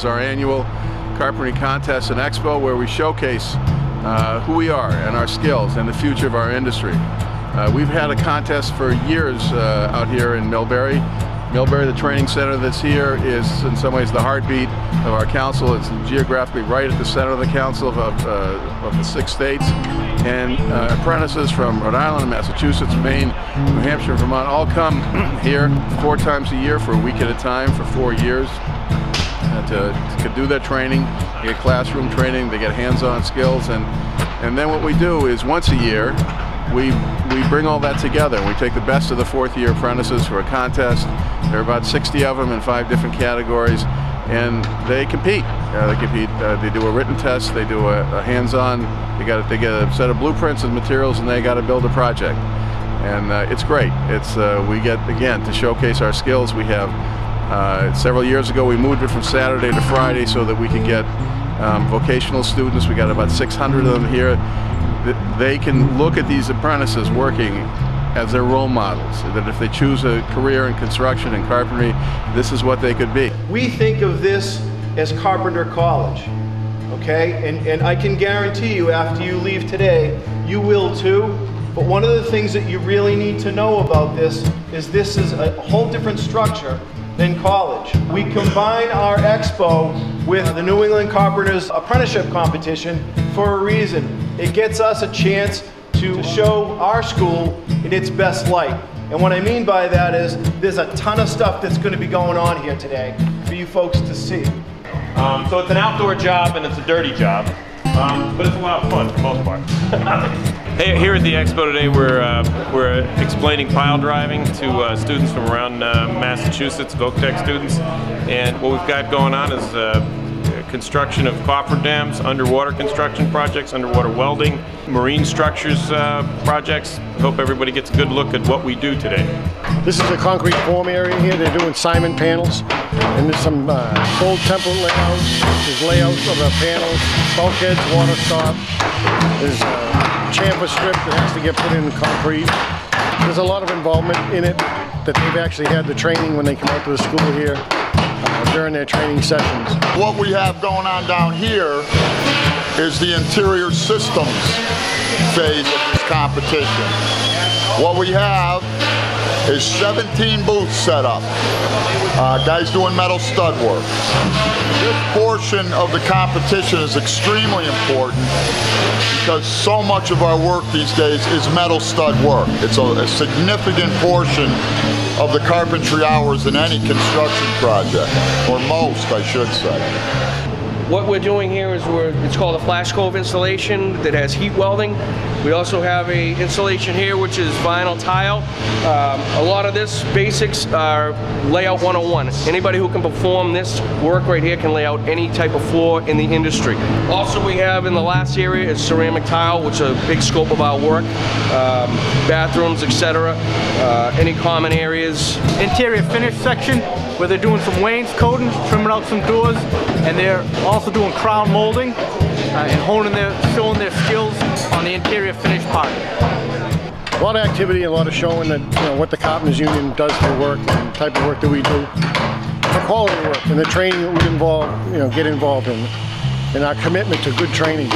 is our annual Carpentry Contest and Expo, where we showcase who we are and our skills and the future of our industry. We've had a contest for years out here in Millbury. Millbury, the training center that's here, is in some ways the heartbeat of our council. It's geographically right at the center of the council of the 6 states. And apprentices from Rhode Island, Massachusetts, Maine, New Hampshire, Vermont all come here 4 times a year for a week at a time for 4 years to do their training. They get classroom training, they get hands-on skills, and then what we do is once a year we bring all that together. We take the best of the 4th-year apprentices for a contest. There are about 60 of them in 5 different categories, and they compete. They do a written test, they do a hands-on, they get a set of blueprints and materials, and they got to build a project. And it's great. We get, again, to showcase our skills. We have, several years ago, we moved it from Saturday to Friday so that we could get vocational students. We got about 600 of them here. They can look at these apprentices working as their role models, that if they choose a career in construction and carpentry, this is what they could be. We think of this as Carpenter College, okay? And I can guarantee you after you leave today, you will too. But one of the things that you really need to know about this is a whole different structure than college. We combine our expo with the New England Carpenters Apprenticeship Competition for a reason. It gets us a chance to show our school in its best light. And what I mean by that is there's a ton of stuff that's going to be going on here today for you folks to see. So it's an outdoor job and it's a dirty job, but it's a lot of fun for the most part. Hey, here at the expo today, we're explaining pile driving to students from around Massachusetts, VocTech students, and what we've got going on is construction of cofferdams, underwater construction projects, underwater welding, marine structures projects. I hope everybody gets a good look at what we do today. This is a concrete form area here. They're doing Simon panels, and there's some gold template layouts. There's layouts of the panels, bulkheads, water stop. There's a chamfer strip that has to get put in concrete. There's a lot of involvement in it that they've actually had the training when they come out to the school here during their training sessions. What we have going on down here is the interior systems phase of this competition. What we have is 17 booths set up. Guys doing metal stud work. This portion of the competition is extremely important because so much of our work these days is metal stud work. It's a significant portion of the carpentry hours in any construction project, or most, I should say. What we're doing here is it's called a flash cove installation that has heat welding. We also have a installation here which is vinyl tile. A lot of this basics are layout 101. Anybody who can perform this work right here can lay out any type of floor in the industry. Also we have in the last area is ceramic tile, which is a big scope of our work. Bathrooms, etc. Any common areas. Interior finish section where they're doing some wainscoting, trimming out some doors, and they're also doing crown molding and showing their skills on the interior finish part. A lot of activity, a lot of showing that what the Carpenters Union does for work and the type of work that we do, the quality of work and the training that we get involved in, and our commitment to good training.